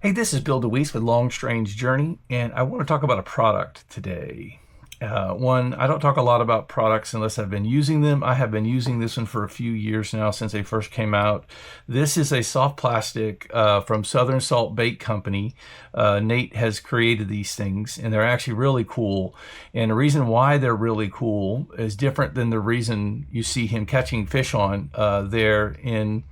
Hey, this is Bill DeWeese with Long Strange Journey, and I want to talk about a product today. I don't talk a lot about products unless I've been using them. I have been using this one for a few years now since they first came out. This is a soft plastic from Southern Salt Bait Company. Nate has created these things, and they're actually really cool. And the reason why they're really cool is different than the reason you see him catching fish on there in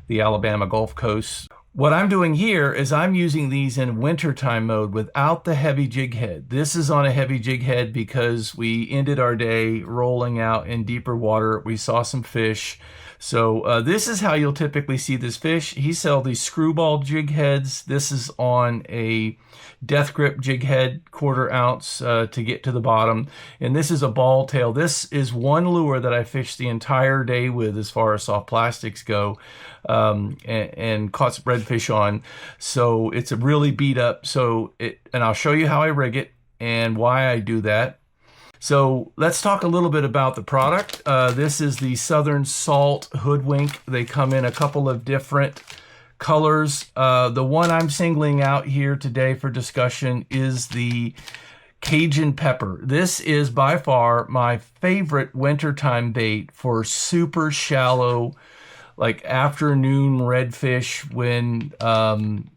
the Alabama Gulf Coast. What I'm doing here is I'm using these in wintertime mode without the heavy jig head. This is on a heavy jig head because we ended our day rolling out in deeper water. We saw some fish. So this is how you'll typically see this fish. He sells these screwball jig heads. This is on a death grip jig head, 1/4 ounce to get to the bottom. And this is a ball tail. This is one lure that I fished the entire day with as far as soft plastics go, and caught some redfish on. So it's a really beat up. And I'll show you how I rig it and why I do that. So let's talk a little bit about the product. This is the Southern Salt Hoodwink. They come in a couple of different colors. The one I'm singling out here today for discussion is the Cajun pepper. This is by far my favorite wintertime bait for super shallow, like afternoon redfish, when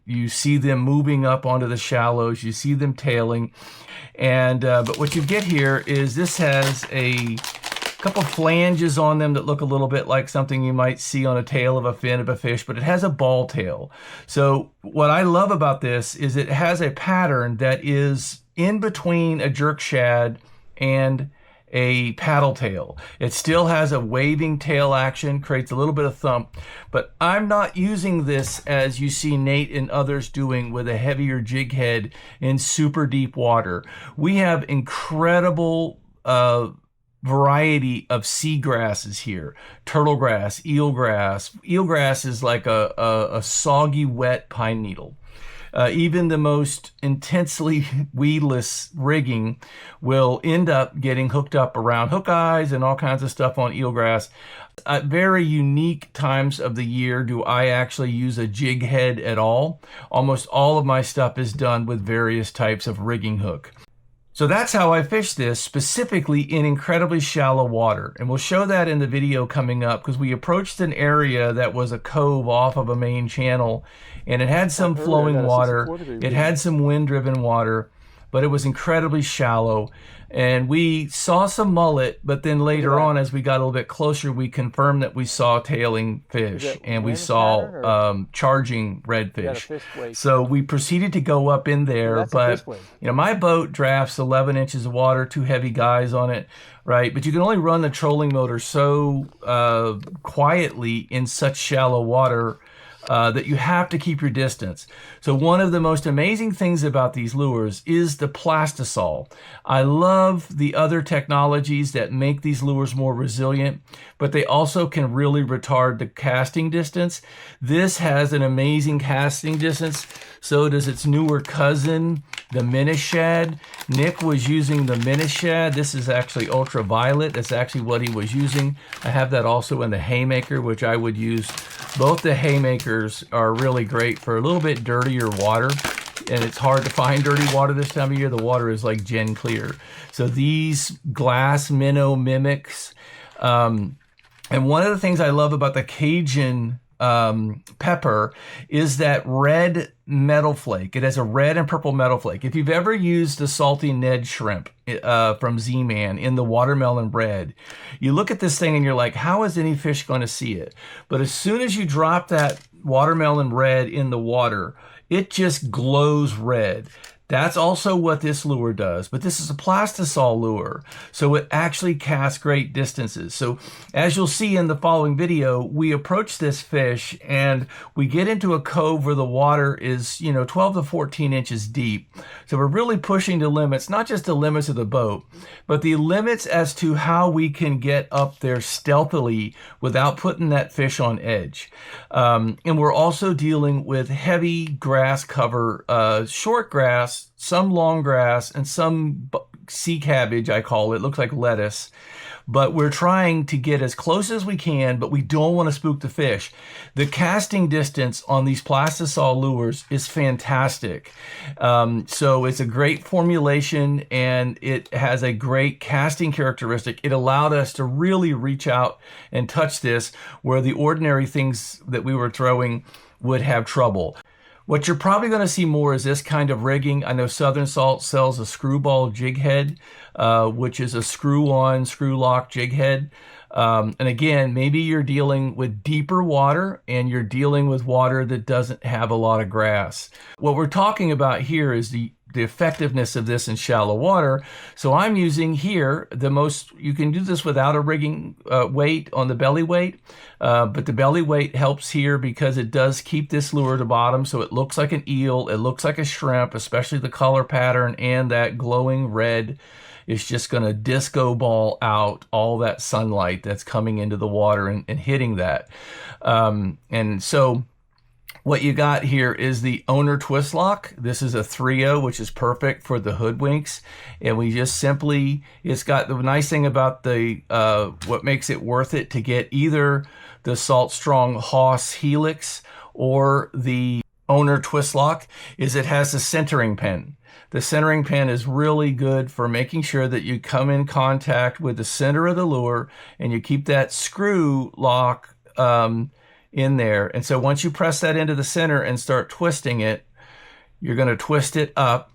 you see them moving up onto the shallows, you see them tailing. And but what you get here is this has a couple flanges on them that look a little bit like something you might see on a tail of a fin of a fish, but it has a ball tail. So what I love about this is it has a pattern that is in between a jerk shad and a paddle tail. It still has a waving tail action, creates a little bit of thump, but I'm not using this as you see Nate and others doing with a heavier jig head in super deep water. We have incredible variety of seagrasses here. Turtle grass, eel grass. Eel grass is like a soggy, wet pine needle. Even the most intensely weedless rigging will end up getting hooked up around hook eyes and all kinds of stuff on eelgrass. At very unique times of the year do I actually use a jig head at all. Almost all of my stuff is done with various types of rigging hook. So that's how I fish this, specifically in incredibly shallow water. And we'll show that in the video coming up, because we approached an area that was a cove off of a main channel, and it had some flowing water, it had some wind-driven water, but it was incredibly shallow. And we saw some mullet, but then later on, as we got a little bit closer, we confirmed that we saw tailing fish, and we saw charging redfish. So we proceeded to go up in there, but my boat drafts 11 inches of water, 2 heavy guys on it, right? But you can only run the trolling motor so quietly in such shallow water that you have to keep your distance. So one of the most amazing things about these lures is the plastisol. I love the other technologies that make these lures more resilient, but they also can really retard the casting distance. This has an amazing casting distance. So does its newer cousin, the Minishad. Nick was using the Minishad. This is actually ultraviolet. That's actually what he was using. I have that also in the Haymaker, which I would use. Both the Haymakers are really great for a little bit dirtier water, and it's hard to find dirty water this time of year. The water is like Gen Clear. So these glass minnow mimics. And one of the things I love about the Cajun pepper is that red metal flake. It has a red and purple metal flake. If you've ever used the salty Ned shrimp from Z-Man in the watermelon red, you look at this thing and you're like, how is any fish going to see it? But as soon as you drop that watermelon red in the water, it just glows red. That's also what this lure does, but this is a plastisol lure, so it actually casts great distances. So as you'll see in the following video, we approach this fish and we get into a cove where the water is, 12 to 14 inches deep. So we're really pushing the limits, not just the limits of the boat, but the limits as to how we can get up there stealthily without putting that fish on edge. And we're also dealing with heavy grass cover, short grass, some long grass, and some sea cabbage, I call it. Looks like lettuce. but we're trying to get as close as we can, but we don't want to spook the fish. The casting distance on these plastisol lures is fantastic. So it's a great formulation, and it has a great casting characteristic. It allowed us to really reach out and touch this where the ordinary things that we were throwing would have trouble. What you're probably going to see more is this kind of rigging. I know Southern Salt sells a screwball jig head, which is a screw-on, screw-lock jig head. And again, maybe you're dealing with deeper water and you're dealing with water that doesn't have a lot of grass. What we're talking about here is the effectiveness of this in shallow water. So I'm using here you can do this without a rigging weight on the belly weight, but the belly weight helps here because it does keep this lure to bottom so it looks like an eel, it looks like a shrimp, especially the color pattern, and that glowing red is just going to disco ball out all that sunlight that's coming into the water and hitting that. And so what you got here is the owner twist lock. This is a 3.0, which is perfect for the Hoodwinks. And we just simply, it's got the nice thing about the, what makes it worth it to get either the Salt Strong Hoss Helix or the owner twist lock is it has a centering pin. The centering pin is really good for making sure that you come in contact with the center of the lure and you keep that screw lock in there. And so once you press that into the center and start twisting it, you're going to twist it up.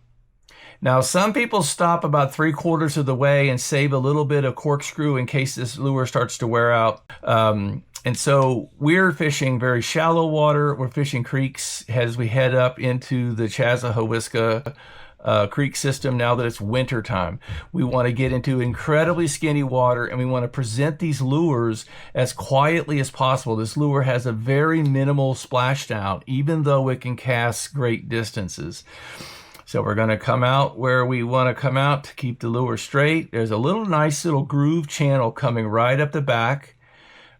Now, some people stop about 3/4 of the way and save a little bit of corkscrew in case this lure starts to wear out. And so we're fishing very shallow water. We're fishing creeks as we head up into the Chassahowitzka creek system now that it's winter time. We want to get into incredibly skinny water, and we want to present these lures as quietly as possible. This lure has a very minimal splashdown, even though it can cast great distances. So we're going to come out where we want to come out to keep the lure straight. There's a nice little groove channel coming right up the back.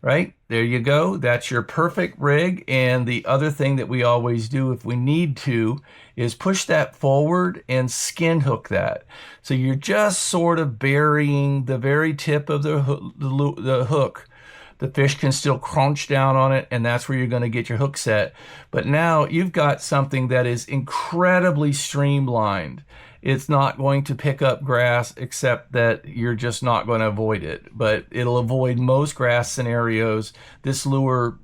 Right, there you go. That's your perfect rig. And the other thing that we always do if we need to is push that forward and skin hook that. So you're just sort of burying the very tip of the hook. The fish can still crunch down on it, and that's where you're going to get your hook set. But now you've got something that is incredibly streamlined. It's not going to pick up grass, except that you're just not going to avoid it. But it'll avoid most grass scenarios. This lure,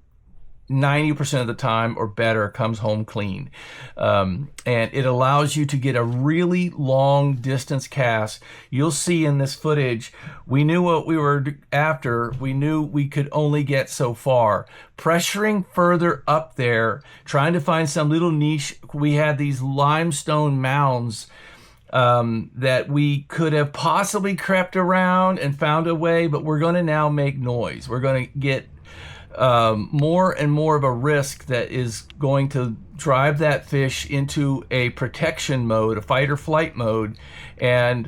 90% of the time or better, comes home clean. And it allows you to get a really long distance cast. You'll see in this footage, we knew what we were after. We knew we could only get so far. Pressuring further up there, trying to find some little niche. We had these limestone mounds that we could have possibly crept around and found a way, but we're going to now make noise. We're going to get more and more of a risk that is going to drive that fish into a protection mode, a fight or flight mode. And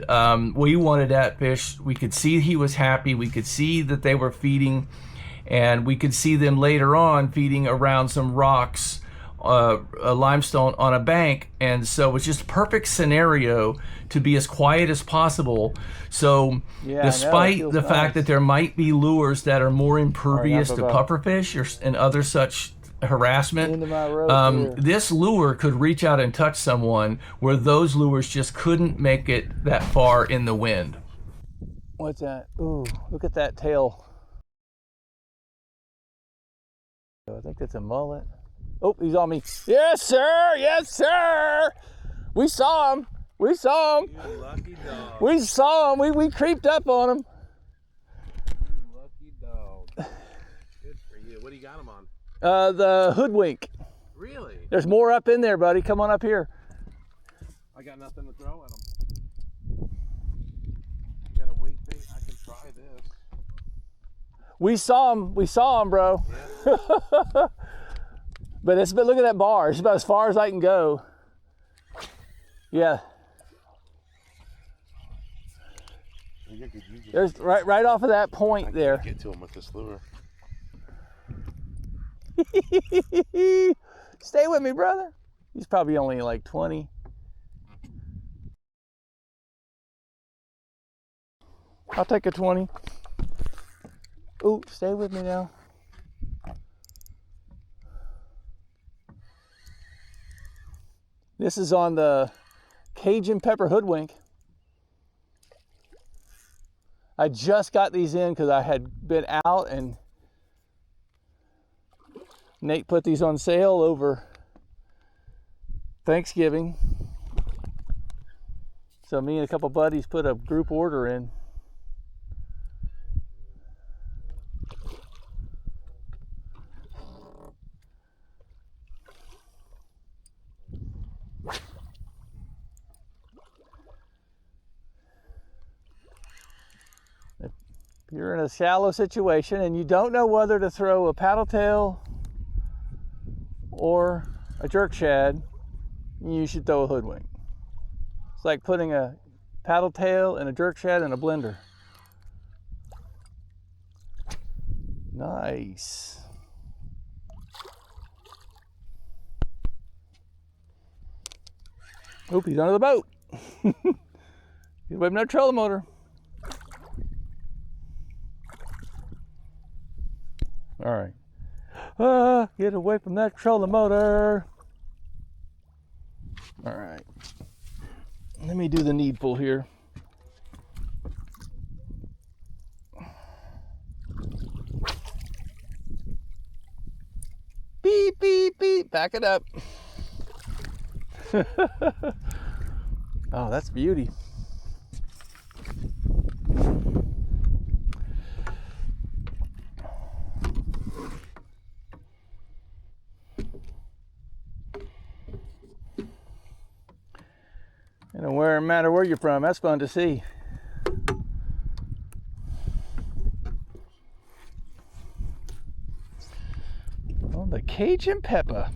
we wanted that fish. We could see he was happy. We could see that they were feeding, and we could see them later on feeding around some rocks, a limestone on a bank. And so it's just a perfect scenario to be as quiet as possible. So despite the fact that there might be lures that are more impervious to pufferfish and other such harassment, this lure could reach out and touch someone where those lures just couldn't make it that far in the wind. What's that? Ooh, look at that tail. I think that's a mullet. Oh, he's on me. Yes, sir. Yes, sir. We saw him. We saw him. You lucky dog. We saw him. We creeped up on him. You lucky dog. Good for you. What do you got him on? The Hoodwink. Really? There's more up in there, buddy. Come on up here. I got nothing to throw at him. You got a weight bait? I can try this. We saw him. We saw him, bro. Yeah. But look at that bar. It's about as far as I can go. Yeah. There's right off of that point there. Get to him with this lure. Stay with me, brother. He's probably only like 20. I'll take a 20. Ooh, stay with me now. This is on the Cajun Pepper Hoodwink. I just got these in because I had been out and Nate put these on sale over Thanksgiving. So me and a couple buddies put a group order in. If you're in a shallow situation and you don't know whether to throw a paddle tail or a jerk shad, you should throw a hoodwink. It's like putting a paddle tail and a jerk shad in a blender. Nice. Oop, he's under the boat. He's waving that trolling motor. All right. Get away from that trolling motor. All right. Let me do the needful here. Beep, beep, beep. Back it up. Oh, that's beauty. And no matter where you're from, that's fun to see. Oh, the Cajun Pepper.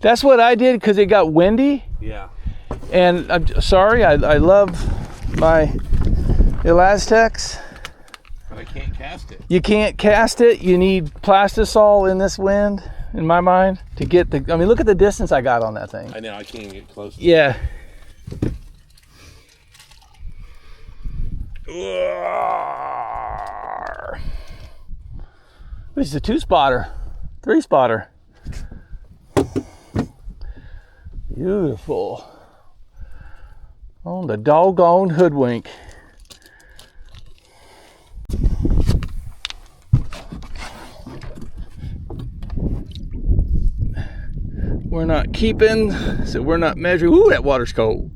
That's what I did because it got windy. Yeah. And I'm sorry, I love my Elastex. But I can't cast it. You can't cast it. You need plastisol in this wind, in my mind, to get the, I mean, look at the distance I got on that thing. I know, I can't get close. Yeah. This is a 2-spotter, 3-spotter. Beautiful. On the doggone Hoodwink. We're not keeping, so we're not measuring. Ooh, that water's cold.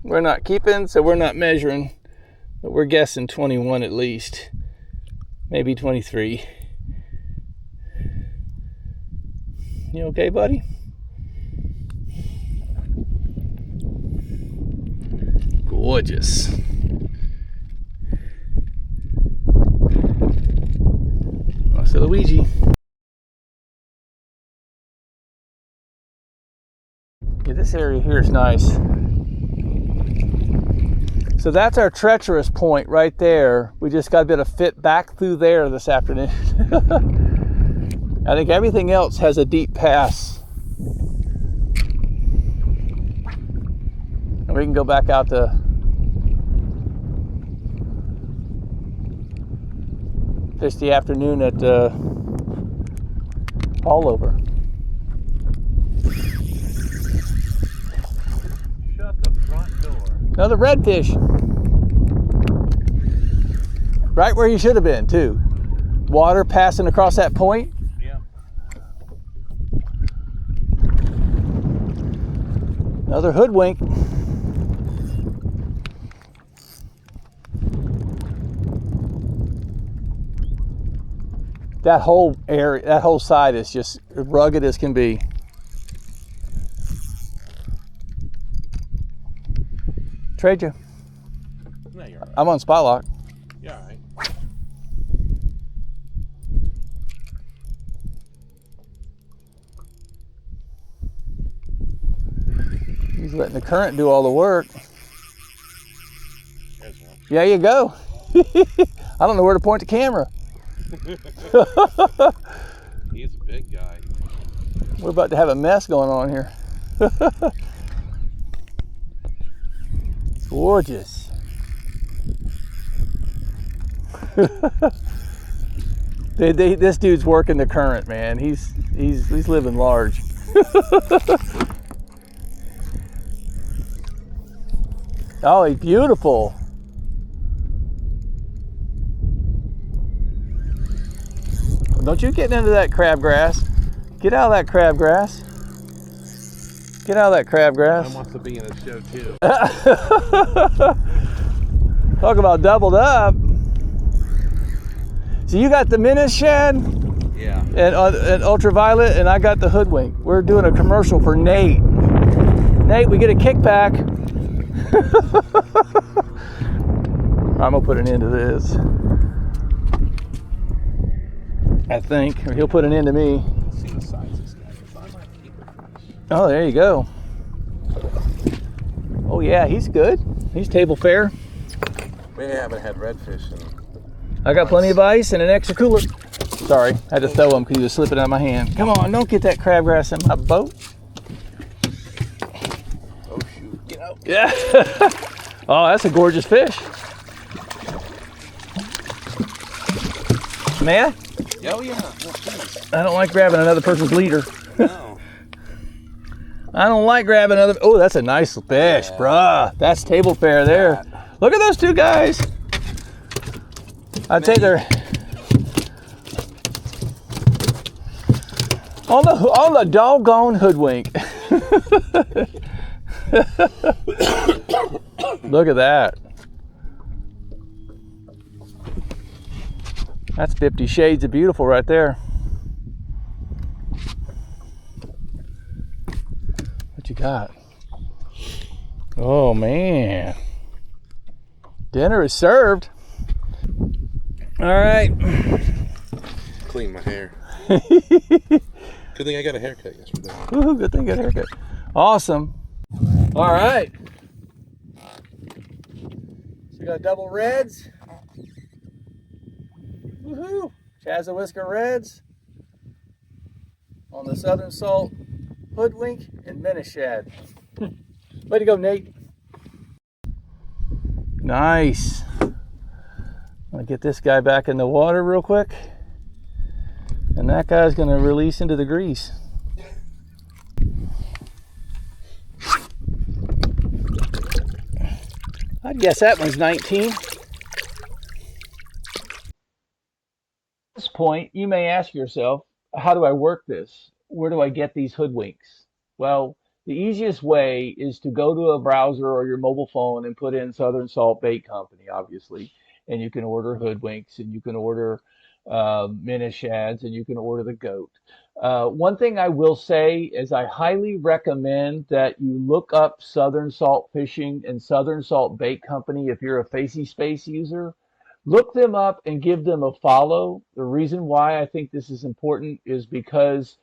We're not keeping, so we're not measuring. But we're guessing 21 at least. Maybe 23. You okay, buddy? Gorgeous. Hasta Luigi. Yeah, this area here is nice. So that's our treacherous point right there. We just got a bit of fit back through there this afternoon. I think everything else has a deep pass. And we can go back out to fish the afternoon at all over. Shut the front door. Another redfish. Right where you should have been, too. Water passing across that point. Yeah. Another hoodwink. That whole area, that whole side is just rugged as can be. Trade you. No, you're all right. I'm on spot lock. You're all right. He's letting the current do all the work. There's one. There you go. I don't know where to point the camera. He's a big guy. We're about to have a mess going on here. Gorgeous. This dude's working the current, man. He's living large. Oh, he's beautiful. Don't you get into that crabgrass. Get out of that crabgrass. Get out of that crabgrass. I wants to be in a show too. Talk about doubled up. So you got the menace shad, Yeah. and ultraviolet, and I got the hoodwink. We're doing a commercial for Nate. Nate, we get a kickback. I'm gonna put an end to this. I think, or he'll put an end to me. Let's see the size of this guy. If I might keep it. Oh, there you go. Oh yeah, he's good. He's table fare. We haven't had redfish in. I got plenty of ice and an extra cooler. Sorry, I had to throw him because he was slipping out of my hand. Come on, don't get that crabgrass in my boat. Oh shoot! Get out. Yeah. Oh, that's a gorgeous fish. Man, Oh yeah. Oh, geez. I don't like grabbing another person's leader. No. I don't like grabbing another. Oh, that's a nice fish, Yeah. bruh. That's table fare there. Look at those two guys. I'd say they're on the doggone hoodwink. Look at that. That's 50 Shades of Beautiful right there. What you got? Oh man. Dinner is served. All right. Clean my hair. Good thing I got a haircut yesterday. Woohoo, good thing I got a haircut. Awesome. All right. So we got double reds. Woohoo. Chassahowitzka Reds on the Southern Salt Hoodwink and menace shad. Way to go, Nate. Nice. I'll get this guy back in the water real quick. And that guy's going to release into the grease. I'd guess that one's 19. At this point, you may ask yourself, how do I work this? Where do I get these hoodwinks? Well, the easiest way is to go to a browser or your mobile phone and put in Southern Salt Bait Company, obviously. And you can order hoodwinks, and you can order menace shads, and you can order the goat. One thing I will say is I highly recommend that you look up Southern Salt Fishing and Southern Salt Bait Company if you're a Facey Space user. Look them up and give them a follow. The reason why I think this is important is because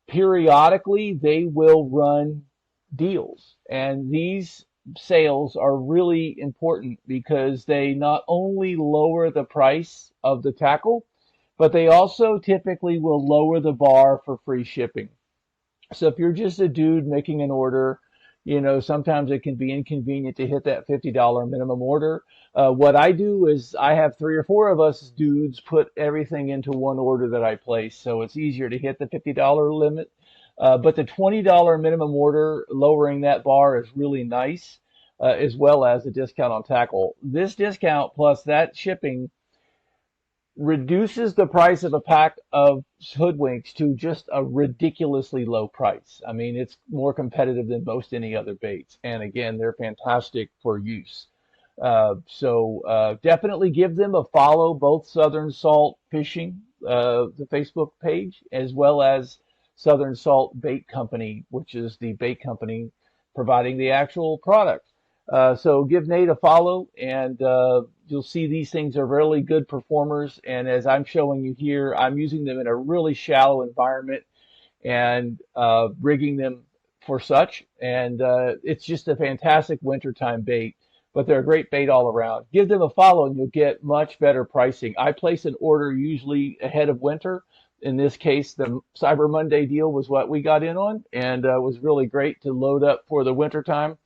periodically they will run deals, and these sales are really important because they not only lower the price of the tackle, but they also typically will lower the bar for free shipping. So if you're just a dude making an order, you know, sometimes it can be inconvenient to hit that $50 minimum order. What I do is I have 3 or 4 of us dudes put everything into one order that I place, so it's easier to hit the $50 limit. But the $20 minimum order, lowering that bar is really nice, as well as a discount on tackle. This discount plus that shipping reduces the price of a pack of hoodwinks to just a ridiculously low price. I mean, it's more competitive than most any other baits. And again, they're fantastic for use. So definitely give them a follow, both Southern Salt Fishing, the Facebook page, as well as Southern Salt Bait Company, which is the bait company providing the actual product. So give Nate a follow, and you'll see these things are really good performers. And as I'm showing you here, I'm using them in a really shallow environment and rigging them for such. And it's just a fantastic wintertime bait, but they're a great bait all around. Give them a follow and you'll get much better pricing. I place an order usually ahead of winter. In this case, the Cyber Monday deal was what we got in on, and it was really great to load up for the wintertime.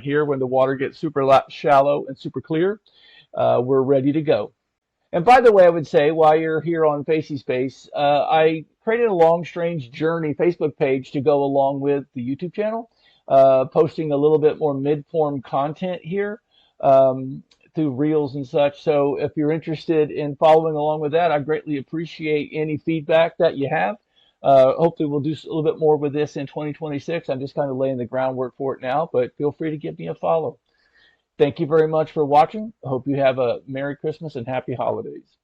here when the water gets super shallow and super clear. We're ready to go. And by the way, I would say while you're here on Facey Space, I created a Long Strange Journey Facebook page to go along with the YouTube channel, posting a little bit more mid-form content here through reels and such. So if you're interested in following along with that, I greatly appreciate any feedback that you have. Hopefully we'll do a little bit more with this in 2026. I'm just kind of laying the groundwork for it now, but feel free to give me a follow. Thank you very much for watching. I hope you have a Merry Christmas and Happy Holidays.